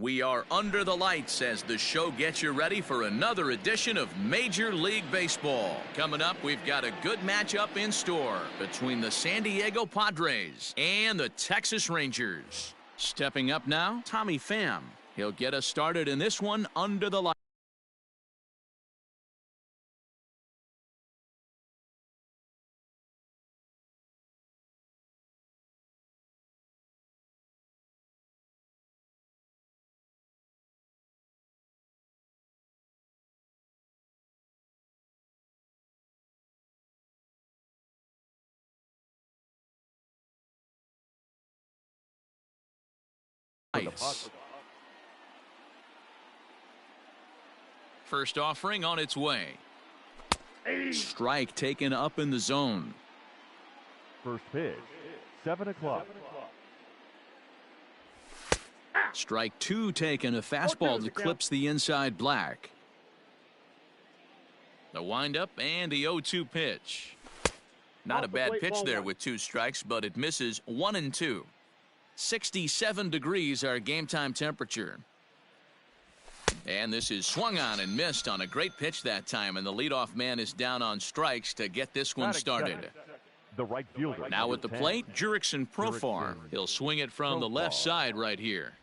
We are under the lights as the show gets you ready for another edition of Major League Baseball. Coming up, we've got a good matchup in store between the San Diego Padres and the Texas Rangers. Stepping up now, Tommy Pham. He'll get us started in this one under the lights. First offering on its way. Strike taken up in the zone. First pitch, 7 o'clock. Strike two taken, a fastball that clips the inside black. The windup and the 0-2 pitch. Not a bad pitch there with two strikes, but it misses 1-2. 67 degrees our game time temperature. And this is swung on and missed on a great pitch that time, and the leadoff man is down on strikes to get this one started. The right fielder. Now at the plate, Jurickson Profar. He'll swing it from the left side right here.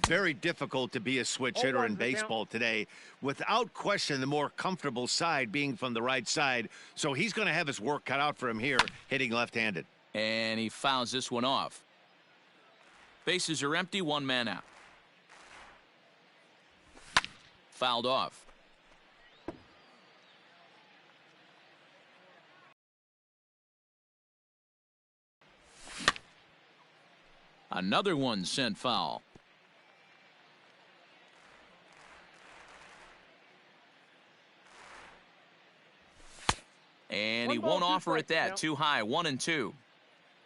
Very difficult to be a switch hitter in baseball today. Without question, the more comfortable side being from the right side. So he's going to have his work cut out for him here, hitting left-handed. And he fouls this one off. Bases are empty, one man out. Fouled off. Another one sent foul. And he won't offer it that. Too high, 1-2.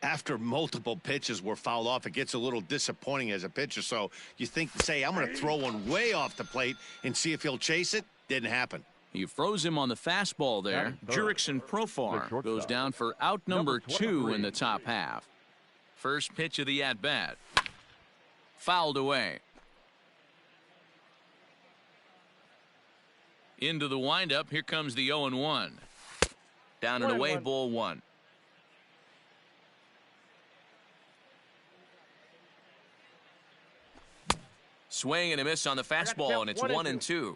After multiple pitches were fouled off, it gets a little disappointing as a pitcher. So you think, say, I'm going to throw one way off the plate and see if he'll chase it. Didn't happen. He froze him on the fastball there. Jurickson Profar goes down for out number 2 in the top half. First pitch of the at-bat. Fouled away. Into the windup. Here comes the 0-1. Down and away, ball 1. Swing and a miss on the fastball, and it's 1-2.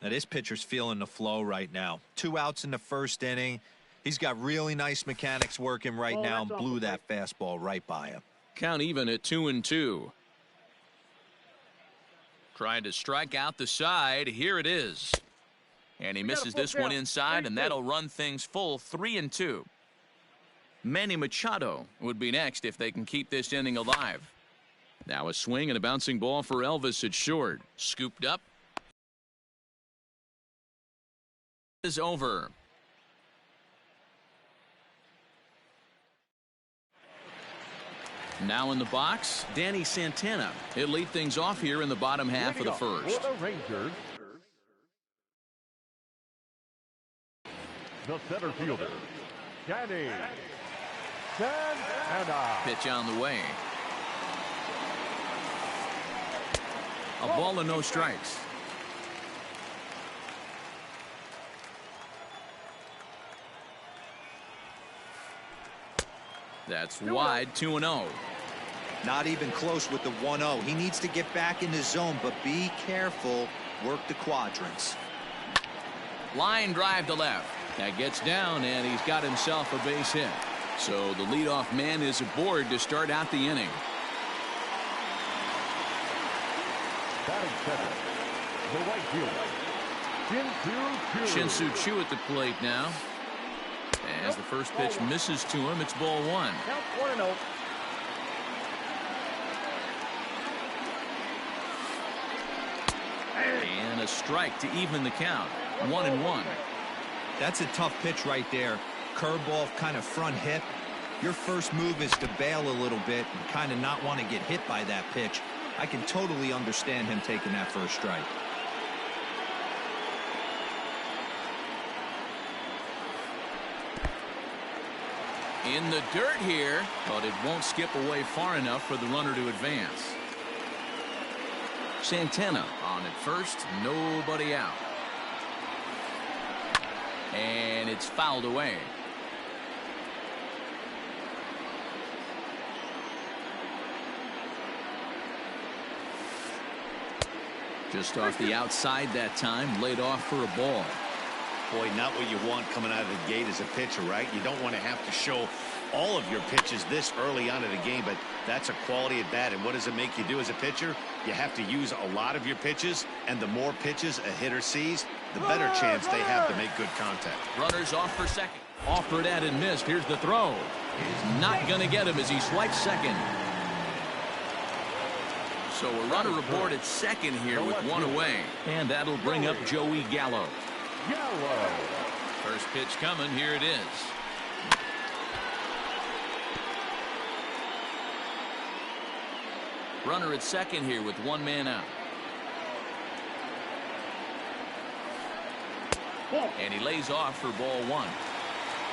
Now this pitcher's feeling the flow right now. 2 outs in the first inning. He's got really nice mechanics working right now and blew that fastball right by him. Count even at 2-2. Trying to strike out the side. Here it is. And he misses this one inside, and that'll run things full 3-2. Manny Machado would be next if they can keep this inning alive. Now a swing and a bouncing ball for Elvis at short. Scooped up. Is over. Now in the box, Danny Santana. He'll lead things off here in the bottom half of the first. For the Rangers, the center fielder, Danny Santana. Pitch on the way. A ball and no strikes. That's wide, 2-0. Not even close with the 1-0. He needs to get back in the zone, but be careful. Work the quadrants. Line drive to left. That gets down, and he's got himself a base hit. So the leadoff man is aboard to start out the inning. Batting second, the right fielder, Shin-Soo Choo at the plate now. As the first pitch misses to him, it's ball 1. Count 1-0. And a strike to even the count. 1-1. That's a tough pitch right there. Curveball, kind of front hip. Your first move is to bail a little bit and kind of not want to get hit by that pitch. I can totally understand him taking that first strike. In the dirt here, but it won't skip away far enough for the runner to advance. Santana on at first, nobody out. And it's fouled away. Just off the outside that time, laid off for a ball. Boy, not what you want coming out of the gate as a pitcher, right? You don't want to have to show all of your pitches this early on in the game, but that's a quality at bat. And what does it make you do as a pitcher? You have to use a lot of your pitches, and the more pitches a hitter sees, the better chance they have to make good contact. Runners off for second. Offered at and missed. Here's the throw. Is not going to get him as he swipes second. So a runner aboard at second here with one away. And that'll bring up Joey Gallo. First pitch coming. Here it is. Runner at second here with one man out. And he lays off for ball one.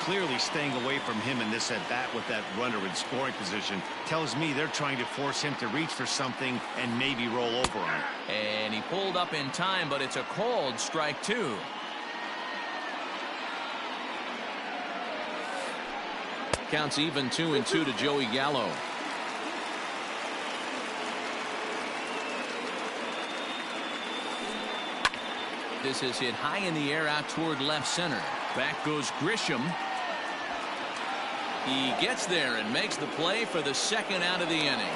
Clearly staying away from him in this at bat with that runner in scoring position tells me they're trying to force him to reach for something and maybe roll over on it. And he pulled up in time, but it's a called strike two. Counts even 2-2 to Joey Gallo. This is hit high in the air out toward left center. Back goes Grisham. He gets there and makes the play for the second out of the inning.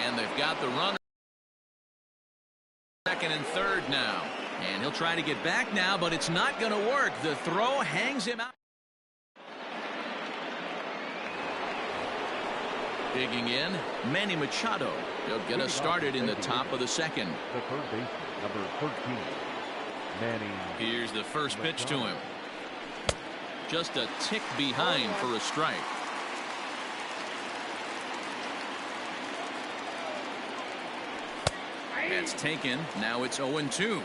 And they've got the runner second and third now. And he'll try to get back now, but it's not going to work. The throw hangs him out. Digging in, Manny Machado. He'll get us started in the top of the second. The third baseman, number 13, Manny. Here's the first pitch to him. Just a tick behind for a strike. That's taken. Now it's 0-2.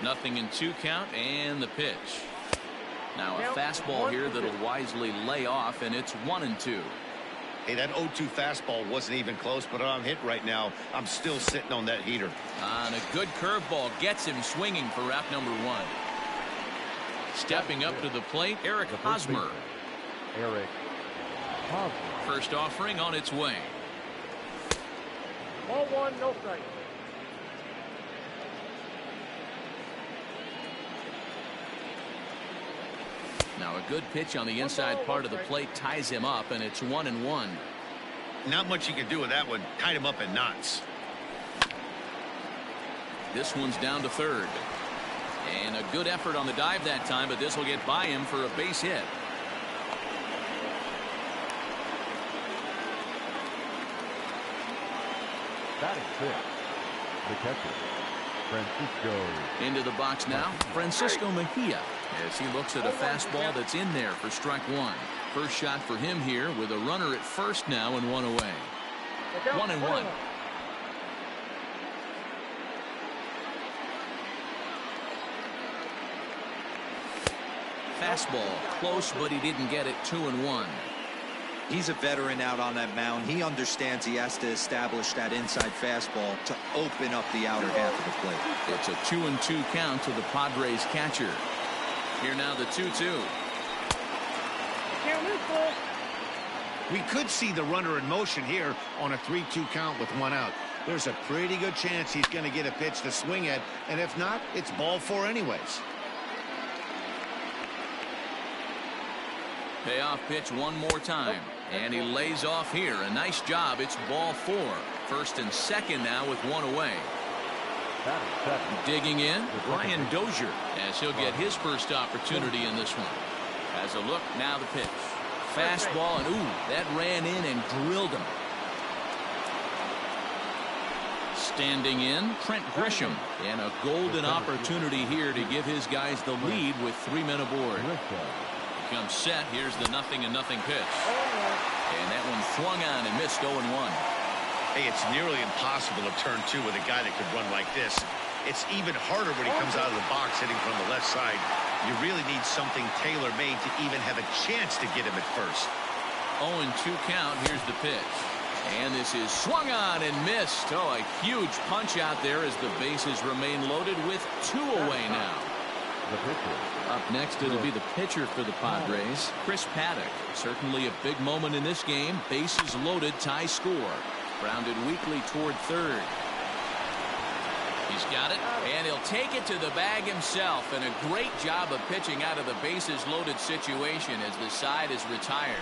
Nothing in 2 count and the pitch. Now a fastball here that'll wisely lay off, and it's 1-2. Hey, that 0-2 fastball wasn't even close, but I'm hit right now. I'm still sitting on that heater. And a good curveball gets him swinging for out number 1. Stepping up to the plate, Eric Hosmer. Eric Hosmer. First offering on its way. Ball 1, no strike. Now a good pitch on the inside part of the plate ties him up, and it's 1-1. Not much you can do with that one. Tied him up in knots. This one's down to third. And a good effort on the dive that time, but this will get by him for a base hit. Batting fifth, the catcher, Francisco. Into the box now, Francisco Mejia, as he looks at a fastball that's in there for strike 1. First shot for him here with a runner at first now and 1 away. 1-1. Fastball close, but he didn't get it. 2-1. He's a veteran out on that mound. He understands he has to establish that inside fastball to open up the outer half of the plate. It's a 2-2 count to the Padres catcher. Here now the 2-2. We could see the runner in motion here on a 3-2 count with 1 out. There's a pretty good chance he's going to get a pitch to swing at, and if not, it's ball 4 anyways. Payoff pitch one more time, and he lays off here. A nice job. It's ball 4. First and second now with 1 away. Digging in, Ryan Dozier, as he'll get his first opportunity in this one. Has a look, now the pitch. Fastball, and ooh, that ran in and drilled him. Standing in, Trent Grisham, and a golden opportunity here to give his guys the lead with 3 men aboard. Comes set. Here's the 0-0 pitch. And that one swung on and missed 0-1. Hey, it's nearly impossible to turn 2 with a guy that could run like this. It's even harder when he comes out of the box hitting from the left side. You really need something tailor-made to even have a chance to get him at first. 0-2 count. Here's the pitch. And this is swung on and missed. Oh, a huge punch out there as the bases remain loaded with 2 away now. The pitcher. Up next, it'll be the pitcher for the Padres, Chris Paddock. Certainly a big moment in this game. Bases loaded, tie score. Grounded weakly toward third. He's got it, and he'll take it to the bag himself. And a great job of pitching out of the bases loaded situation as the side is retired.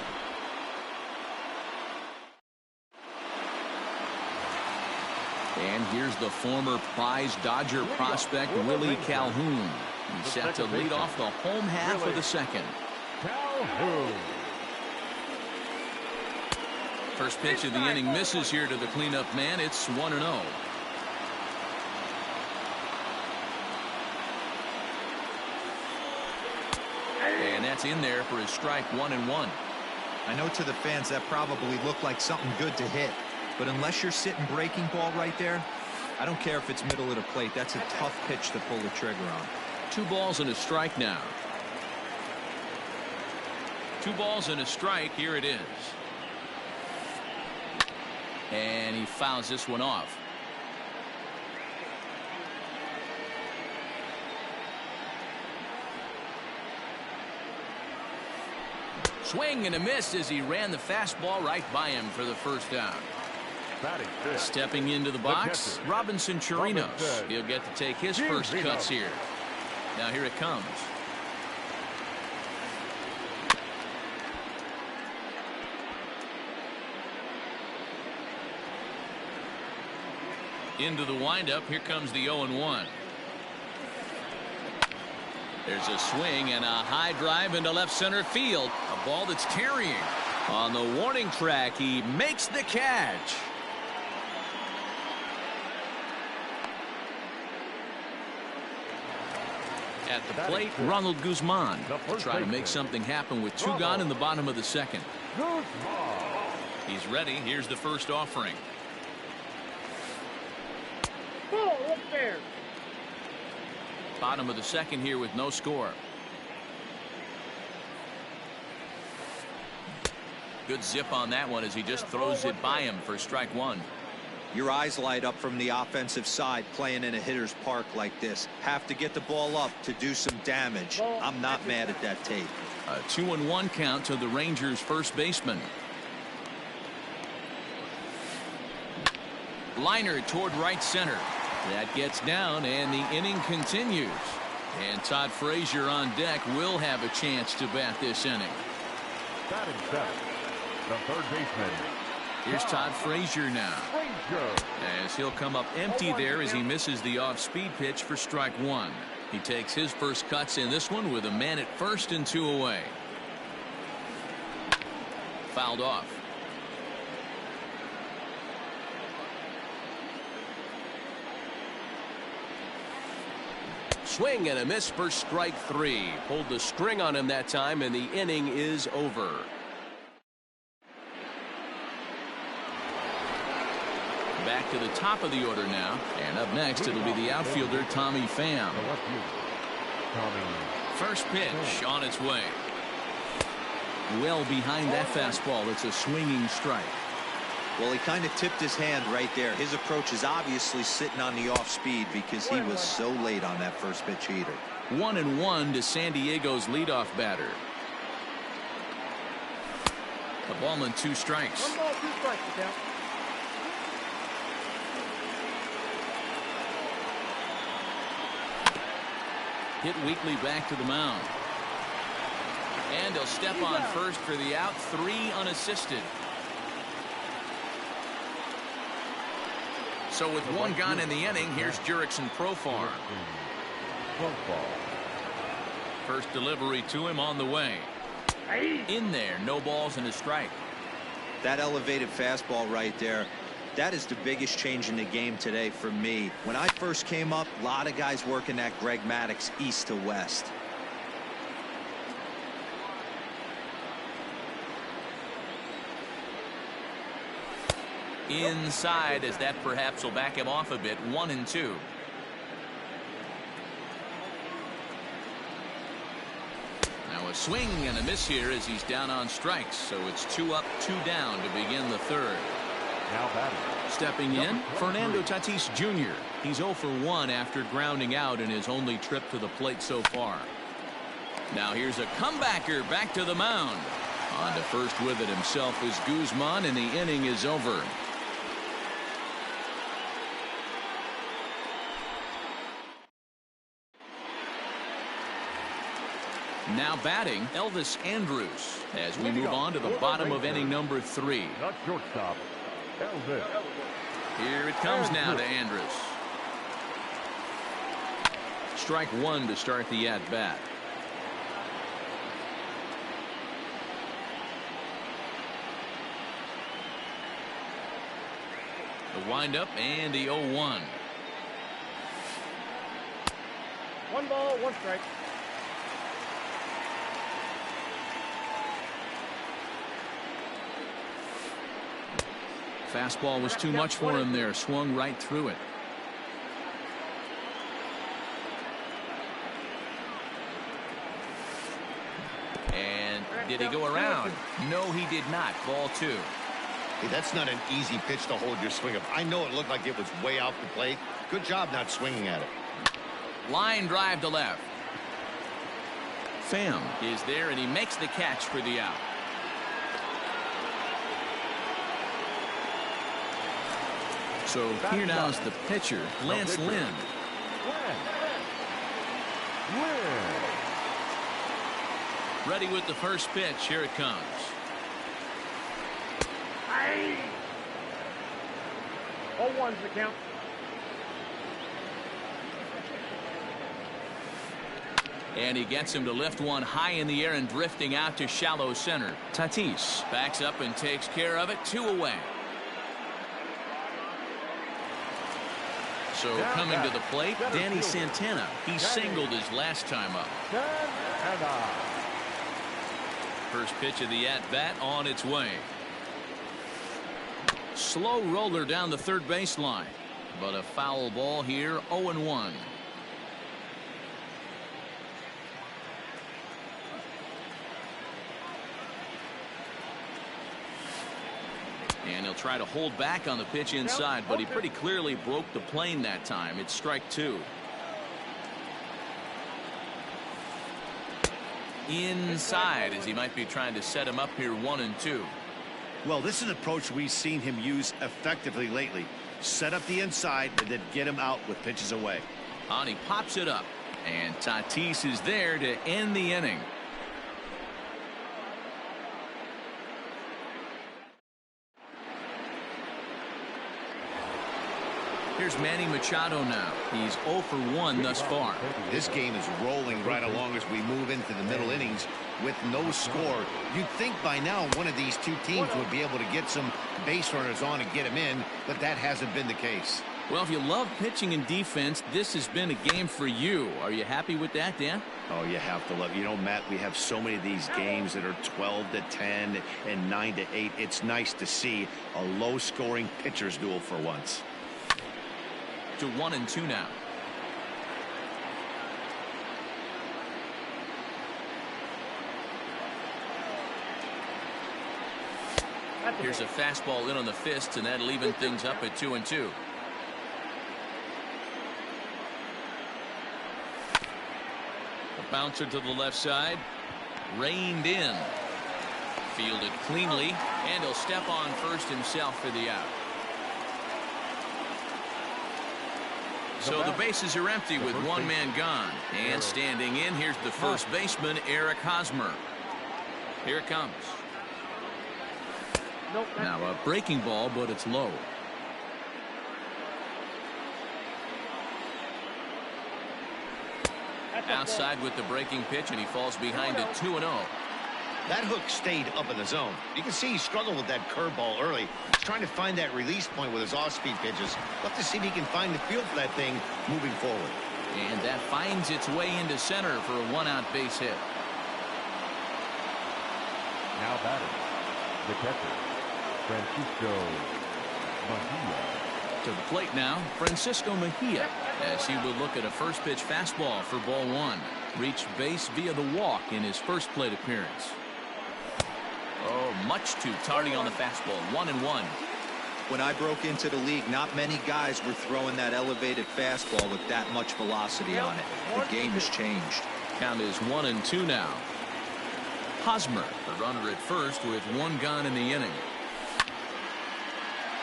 And here's the former prize Dodger prospect, Willie Calhoun. He's set to lead off the home half of the second. Calhoun. First pitch of the inning misses here to the cleanup man. It's 1-0. And that's in there for his strike 1-1. I know to the fans that probably looked like something good to hit. But unless you're sitting breaking ball right there, I don't care if it's middle of the plate. That's a tough pitch to pull the trigger on. 2 balls and a strike now. 2 balls and a strike. Here it is. And he fouls this one off. Swing and a miss as he ran the fastball right by him for the first down. Stepping into the box, Robinson Chirinos. He'll get to take his first cuts here. Now here it comes. Into the windup. Here comes the 0-1. There's a swing and a high drive into left center field. A ball that's carrying. On the warning track, he makes the catch. At the plate, Ronald Guzman to try to make something happen with 2 gone in the bottom of the second. He's ready. Here's the first offering. Up there. Bottom of the second here with no score. Good zip on that one as he just throws it by him for strike 1. Your eyes light up from the offensive side playing in a hitter's park like this. Have to get the ball up to do some damage. I'm not mad at that tape. A 2-1 count to the Rangers first baseman. Liner toward right center. That gets down and the inning continues. And Todd Frazier on deck will have a chance to bat this inning. Batting seventh, the third baseman. Here's Todd Frazier now. As he'll come up empty there as he misses the off-speed pitch for strike 1. He takes his first cuts in this one with a man at first and 2 away. Fouled off. Swing and a miss for strike 3. Pulled the string on him that time, and the inning is over. Back to the top of the order now, and up next it'll be the outfielder Tommy Pham. First pitch on its way. Well behind that fastball. It's a swinging strike. Well, he kind of tipped his hand right there. His approach is obviously sitting on the off speed because he was so late on that first pitch heater. 1-1 to San Diego's leadoff batter. A ball and 2 strikes. 1 ball, 2 strikes, count. Hit weakly back to the mound. And he'll step on first for the out. 3 unassisted. So with 1 gone in the inning, here's Jurickson Profar. First delivery to him on the way. In there, no balls and a strike. That elevated fastball right there, that is the biggest change in the game today for me. When I first came up, a lot of guys working that Greg Maddux east to west. Inside, as that perhaps will back him off a bit. 1-2. Now a swing and a miss here as he's down on strikes. So it's 2 up, 2 down to begin the third. Now batting. Stepping in, Fernando Tatis Jr. He's 0 for 1 after grounding out in his only trip to the plate so far. Now here's a comebacker back to the mound. On to first with it himself is Guzman, and the inning is over. Now batting, Elvis Andrus, as we move on to the bottom of inning number 3. Not shortstop. Elvis. Here it comes now to Andrus. Strike 1 to start the at-bat. The windup and the 0-1. 1 ball, 1 strike. Fastball was too much for him there. Swung right through it. And did he go around? No, he did not. Ball 2. Hey, that's not an easy pitch to hold your swing of. I know it looked like it was way off the plate. Good job not swinging at it. Line drive to left. Pham is there, and he makes the catch for the out. So here now is the pitcher, Lance Lynn. Ready with the first pitch. Here it comes. 0-1's the count. And he gets him to lift one high in the air and drifting out to shallow center. Tatis backs up and takes care of it. 2 away. So coming to the plate, Danny Santana. He singled his last time up. First pitch of the at-bat on its way. Slow roller down the third baseline. But a foul ball here, 0-1. And he'll try to hold back on the pitch inside, but he pretty clearly broke the plane that time. It's strike 2. Inside, as he might be trying to set him up here 1-2. Well, this is an approach we've seen him use effectively lately. Set up the inside and then get him out with pitches away. And he pops it up. And Tatis is there to end the inning. Here's Manny Machado now. He's 0 for 1 thus far. This game is rolling right along as we move into the middle innings with no score. You'd think by now one of these two teams would be able to get some base runners on and get them in, but that hasn't been the case. Well, if you love pitching and defense, this has been a game for you. Are you happy with that, Dan? Oh, you have to love. You know, Matt, we have so many of these games that are 12-10 and 9-8. It's nice to see a low-scoring pitcher's duel for once. To 1-2 now. Here's a fastball in on the fist, and that'll even things up at 2-2. A bouncer to the left side, reined in, fielded cleanly, and he'll step on first himself for the out. So the bases are empty with one man gone. And standing in, here's the first baseman, Eric Hosmer. Here it comes. Now a breaking ball, but it's low. Outside with the breaking pitch, and he falls behind it 2-0. That hook stayed up in the zone. You can see he struggled with that curveball early. He's trying to find that release point with his off-speed pitches. We'll have to see if he can find the feel for that thing moving forward. And that finds its way into center for a one-out base hit. Now batting, the catcher, Francisco Mejia. To the plate now, Francisco Mejia, as he will look at a first pitch fastball for ball 1. Reached base via the walk in his first plate appearance. Oh, much too tardy on the fastball. 1-1. When I broke into the league, not many guys were throwing that elevated fastball with that much velocity on it. The game has changed. Count is 1-2 now. Hosmer, the runner at first with one gone in the inning.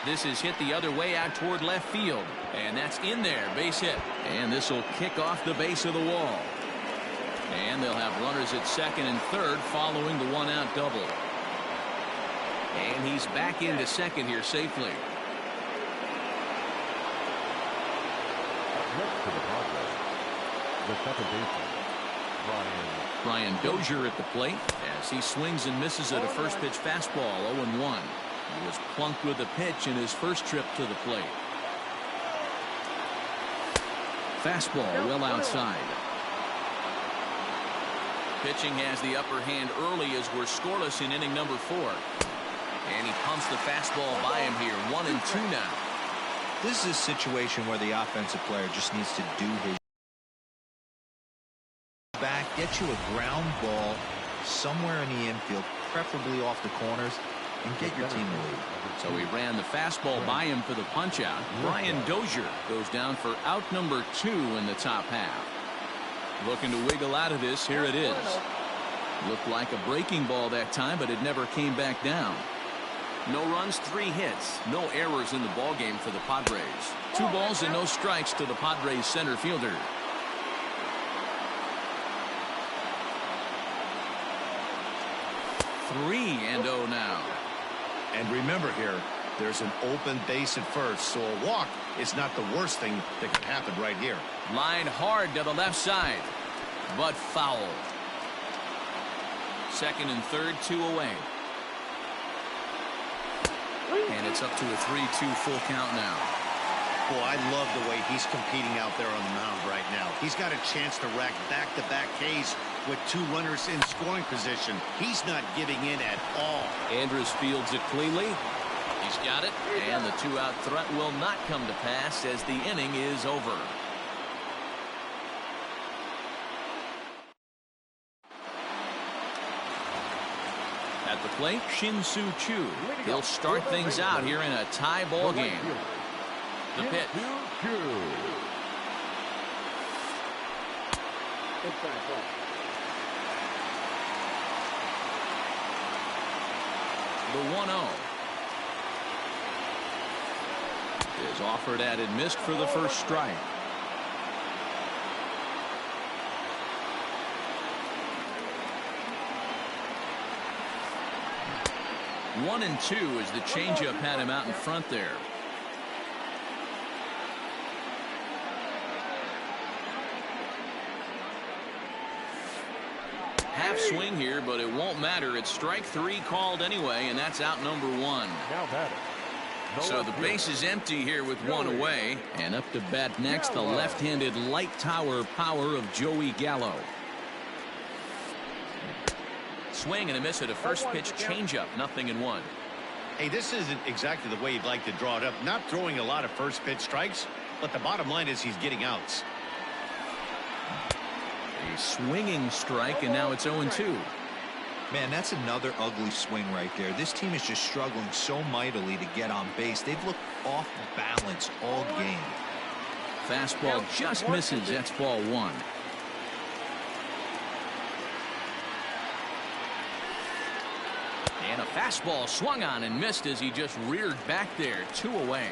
This is hit the other way out toward left field. And that's in there, base hit. And this will kick off the base of the wall. And they'll have runners at second and third following the one-out double. And he's back into second here safely. Next to the Padres, the second baseman, Brian Dozier at the plate as he swings and misses at a first pitch fastball. 0-1. He was plunked with a pitch in his first trip to the plate. Fastball well outside. Pitching has the upper hand early as we're scoreless in inning number 4. And he pumps the fastball by him here. 1-2 now. This is a situation where the offensive player just needs to do his back, get you a ground ball somewhere in the infield, preferably off the corners, and get your team a lead. So he ran the fastball by him for the punch out. Brian Dozier goes down for out number 2 in the top half. Looking to wiggle out of this. Here it is. Looked like a breaking ball that time, but it never came back down. No runs, 3 hits, no errors in the ball game for the Padres. 2 balls and no strikes to the Padres center fielder. Three and 0 now. And remember here, there's an open base at first, so a walk is not the worst thing that could happen right here. Line hard to the left side, but foul. Second and third, 2 away. And it's up to a 3-2 full count now. Boy, I love the way he's competing out there on the mound right now. He's got a chance to rack back-to-back Ks with 2 runners in scoring position. He's not giving in at all. Andrus fields it cleanly. He's got it, and the 2-out threat will not come to pass as the inning is over. At the plate, Shin-Soo Choo. He'll start things out here in a tie ball game. The pitch. The 1-0 is offered at and missed for the first strike. One and 2 as the changeup had him out in front there. Half swing here, but it won't matter. It's strike 3 called anyway, and that's out number 1. So the base is empty here with 1 away, and up to bat next, the left-handed light tower power of Joey Gallo. Swing and a miss at a first pitch changeup. 0-1. Hey, this isn't exactly the way you'd like to draw it up. Not throwing a lot of first pitch strikes, but the bottom line is he's getting outs. A swinging strike, and now it's 0-2. Man, that's another ugly swing right there. This team is just struggling so mightily to get on base. They've looked off balance all game. Fastball just misses. That's ball 1. And a fastball swung on and missed as he just reared back there. 2 away.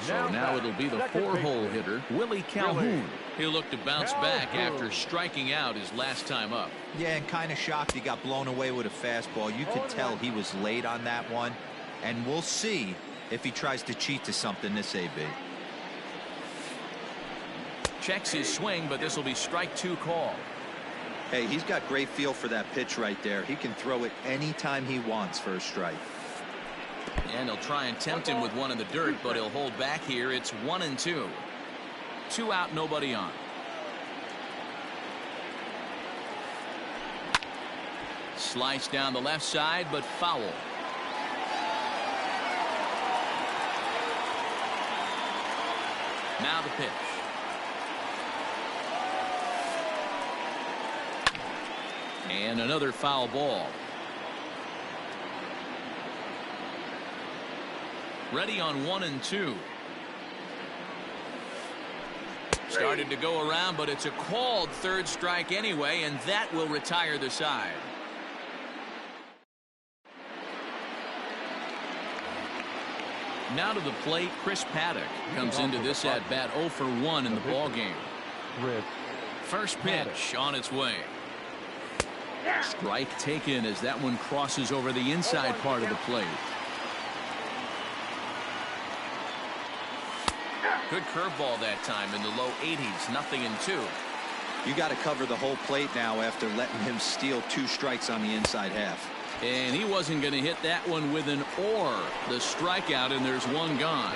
So now it'll be the 4-hole hitter, Willie Calhoun. He'll look to bounce back after striking out his last time up. Yeah, and kind of shocked he got blown away with a fastball. You could tell he was late on that one. And we'll see if he tries to cheat to something this AB. Checks his swing, but this will be strike 2 call. Hey, he's got great feel for that pitch right there. He can throw it anytime he wants for a strike. And he'll try and tempt him with one in the dirt, but he'll hold back here. It's 1-2. 2 out, nobody on. Slice down the left side, but foul. Now the pitch. And another foul ball. Ready on 1-2. Started to go around, but it's a called third strike anyway, and that will retire the side. Now to the plate, Chris Paddock comes into this at bat 0 for 1 in the ball game. First pitch on its way. Strike taken as that one crosses over the inside part of the plate. Good curveball that time in the low 80s, 0-2. You got to cover the whole plate now after letting him steal 2 strikes on the inside half. And he wasn't going to hit that one with an or. The strikeout, and there's one gone.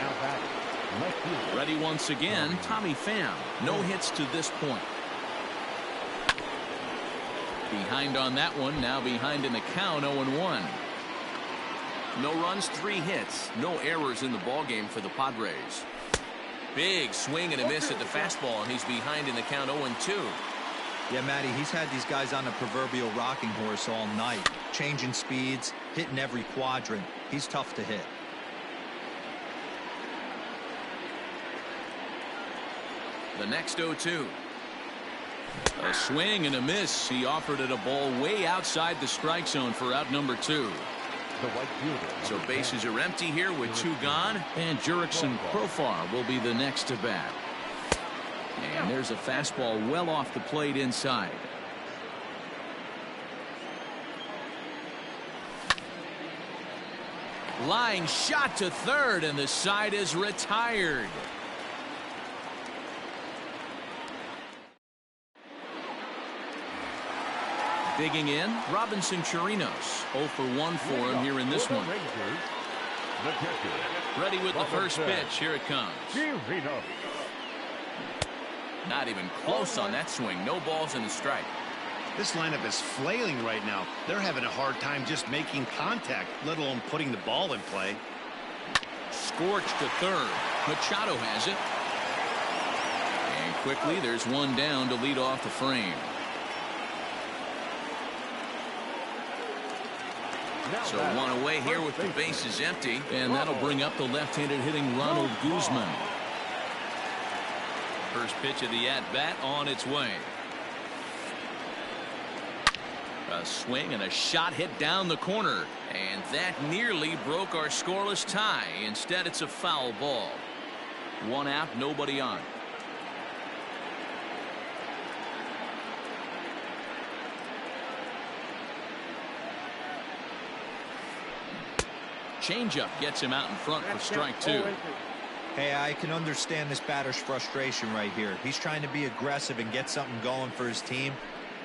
Ready once again, Tommy Pham. No hits to this point. Behind on that one, now behind in the count, 0-1. No runs, 3 hits, no errors in the ballgame for the Padres. Big swing and a miss at the fastball, and he's behind in the count 0-2. Yeah, Matty, he's had these guys on a proverbial rocking horse all night, changing speeds, hitting every quadrant. He's tough to hit. The next 0-2. A swing and a miss. He offered it a ball way outside the strike zone for out number 2. So bases are empty here with 2 gone, and Jurickson Profar will be the next to bat. And there's a fastball well off the plate inside. Line shot to third, and the side is retired. Digging in, Robinson Chirinos. 0 for 1 for him here in this one. Ready with the first pitch. Here it comes. Not even close on that swing. No balls in the strike. This lineup is flailing right now. They're having a hard time just making contact, let alone putting the ball in play. Scorched to third. Machado has it. And quickly there's one down to lead off the frame. So one away here with the bases empty, and that'll bring up the left-handed hitting Ronald Guzman. First pitch of the at-bat on its way. A swing and a shot hit down the corner, and that nearly broke our scoreless tie. Instead, it's a foul ball. 1 out, nobody on. Changeup gets him out in front for strike 2. Hey, I can understand this batter's frustration right here. He's trying to be aggressive and get something going for his team.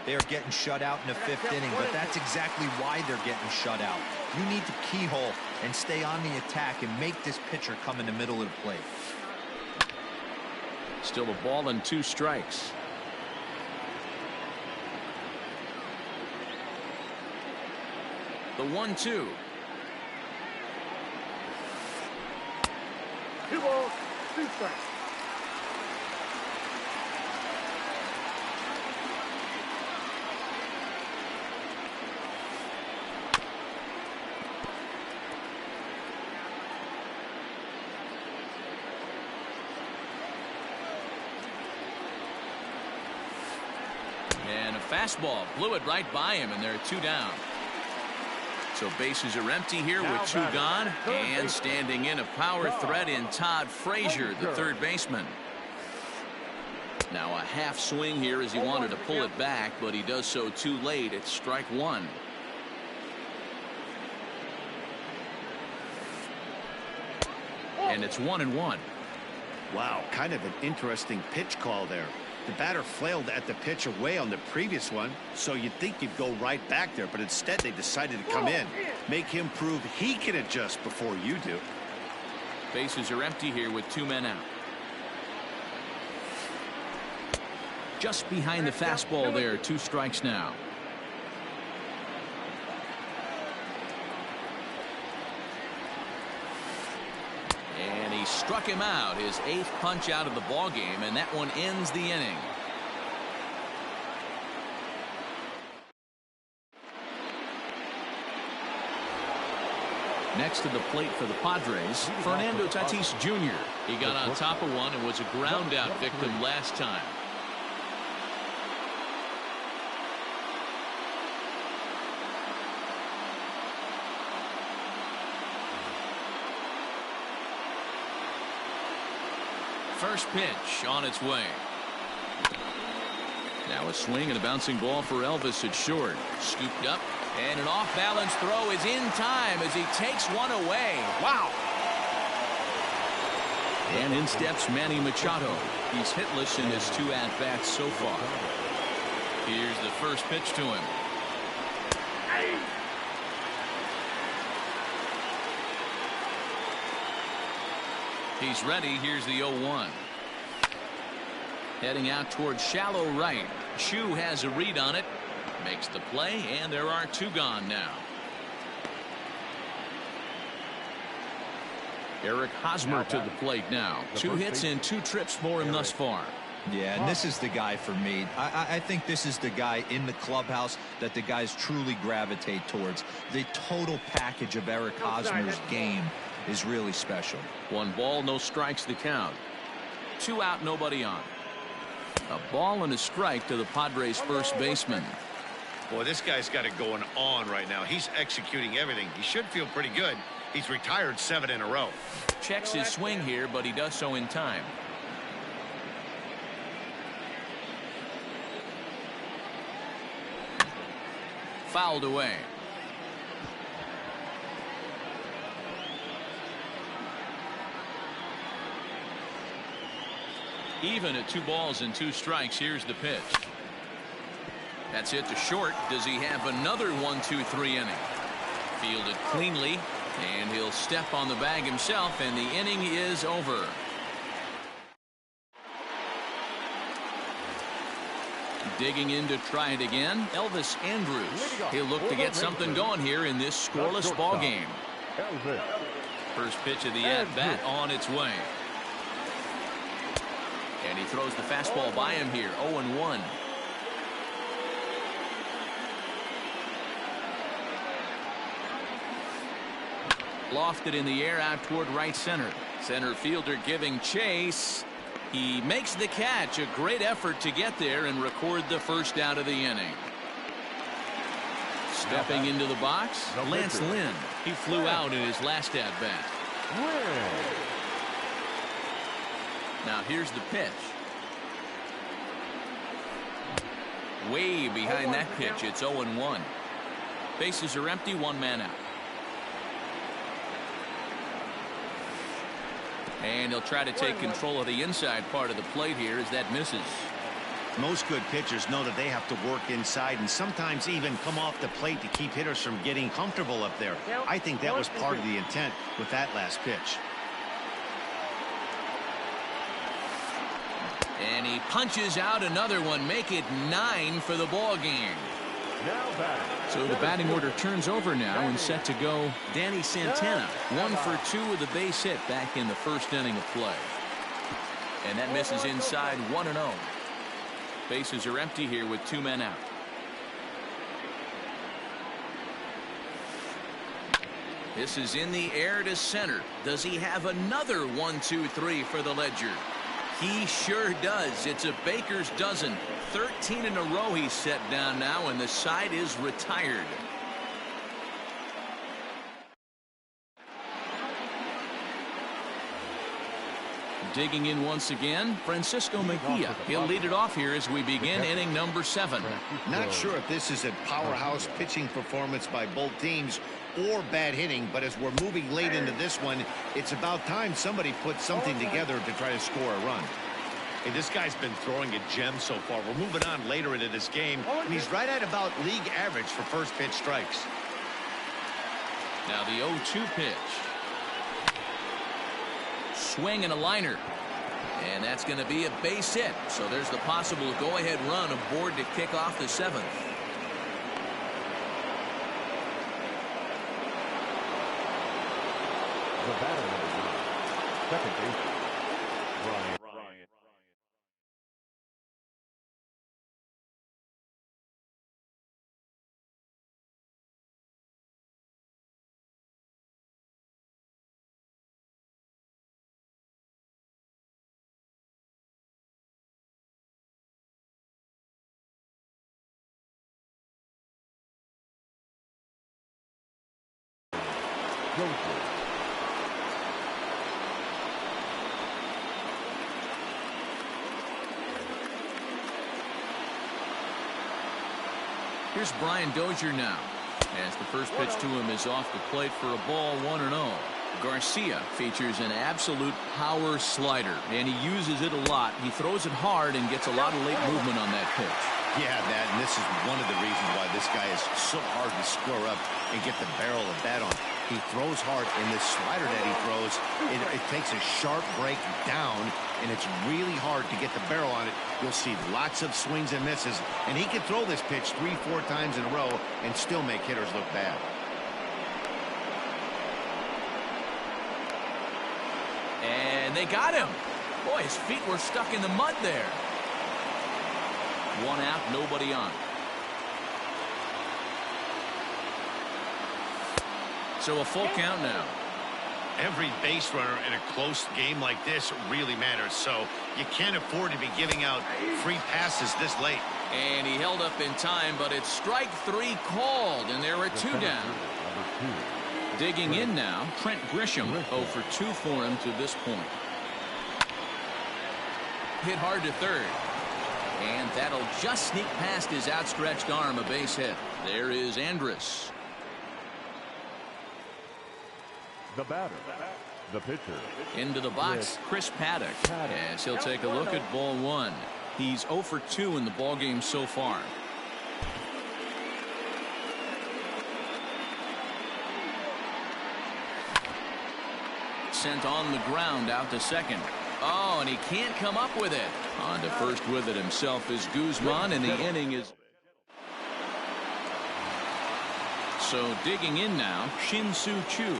They are getting shut out in the 5th inning, but that's exactly why they're getting shut out. You need to keyhole and stay on the attack and make this pitcher come in the middle of the plate. Still a ball and 2 strikes. The 1-2. 2 balls, 2 strikes. And a fastball blew it right by him, and there are 2 down. So bases are empty here with 2 gone, and standing in a power threat in Todd Frazier, the third baseman. Now a half swing here as he wanted to pull it back, but he does so too late. It's strike 1. And it's 1-1. Wow, kind of an interesting pitch call there. The batter flailed at the pitch away on the previous one, so you'd think you'd go right back there, but instead they decided to come in, make him prove he can adjust before you do. Bases are empty here with 2 men out. Just behind the fastball there, 2 strikes now. And he struck him out, his 8th punch out of the ball game, and that one ends the inning. Next to the plate for the Padres, Fernando Tatis Jr. He got on top of one and was a ground out victim last time. First pitch on its way. Now a swing and a bouncing ball for Elvis at short. Scooped up, and an off-balance throw is in time as he takes one away. Wow! And in steps Manny Machado. He's hitless in his 2 at-bats so far. Here's the first pitch to him. He's ready. Here's the 0-1. Heading out towards shallow right. Chu has a read on it. Makes the play, and there are 2 gone now. Eric Hosmer to the plate now. 2 hits and 2 trips for him thus far. Yeah, and this is the guy for me. I think this is the guy in the clubhouse that the guys truly gravitate towards. The total package of Eric Hosmer's game is really special. 1 ball, no strikes the count. 2 out, nobody on. A ball and a strike to the Padres' first baseman. Boy, this guy's got it going on right now. He's executing everything. He should feel pretty good. He's retired 7 in a row. Checks his swing here, but he does so in time. Fouled away. Even at 2 balls and 2 strikes. Here's the pitch. That's hit to short. Does he have another 1-2-3 inning? Fielded cleanly, and he'll step on the bag himself, and the inning is over. Digging in to try it again, Elvis Andrus. He'll look to get something going here in this scoreless ball game. First pitch of the at-bat on its way. And he throws the fastball by him here. 0-1. Lofted in the air out toward right center. Center fielder giving chase. He makes the catch. A great effort to get there and record the first out of the inning. Stepping into the box, Lance Lynn. He flew out in his last at-bat. Now here's the pitch. Way behind that pitch. It's 0-1. Bases are empty. 1 man out. And he'll try to take control of the inside part of the plate here as that misses. Most good pitchers know that they have to work inside and sometimes even come off the plate to keep hitters from getting comfortable up there. I think that was part of the intent with that last pitch. And he punches out another one. Make it 9 for the ball game. So the batting order turns over now and set to go Danny Santana. 1 for 2 with a base hit back in the first inning of play. And that misses inside. 1-0. Bases are empty here with 2 men out. This is in the air to center. Does he have another 1-2-3 for the ledger? He sure does. It's a baker's dozen. 13 in a row he's set down now, and the side is retired. Digging in once again, Francisco Mejia. He'll lead it off here as we begin inning number 7. Not sure if this is a powerhouse pitching performance by both teams or bad hitting, but as we're moving late into this one, it's about time somebody put something together to try to score a run. Hey, this guy's been throwing a gem so far. We're moving on later into this game, and he's right at about league average for first pitch strikes. Now the 0-2 pitch. Swing and a liner. And that's going to be a base hit. So there's the possible go-ahead run aboard to kick off the 7th. The batter, second base, Ryan. Kr-Eulji. Here's Brian Dozier now, as the first pitch to him is off the plate for a ball, 1-0. Garcia features an absolute power slider, and he uses it a lot. He throws it hard and gets a lot of late movement on that pitch. Yeah, Matt, and this is one of the reasons why this guy is so hard to score up and get the barrel of bat on. He throws hard, and this slider that he throws, it takes a sharp break down, and it's really hard to get the barrel on it. You'll see lots of swings and misses, and he can throw this pitch 3-4 times in a row and still make hitters look bad. And they got him. Boy, his feet were stuck in the mud there. One out, nobody on. So a full count now. Every base runner in a close game like this really matters, so you can't afford to be giving out free passes this late. And he held up in time, but it's strike 3 called, and there are 2 down. Digging in now, Trent Grisham, 0 for 2 for him to this point. Hit hard to third. And that'll just sneak past his outstretched arm, a base hit. There is Andrus. The batter, the pitcher. Into the box, Chris Paddock, as he'll take a look at ball 1. He's 0 for 2 in the ballgame so far. Sent on the ground out to second. Oh, and he can't come up with it. On to first with it himself is Guzman, and the inning is... So digging in now, Shin-Soo Choo.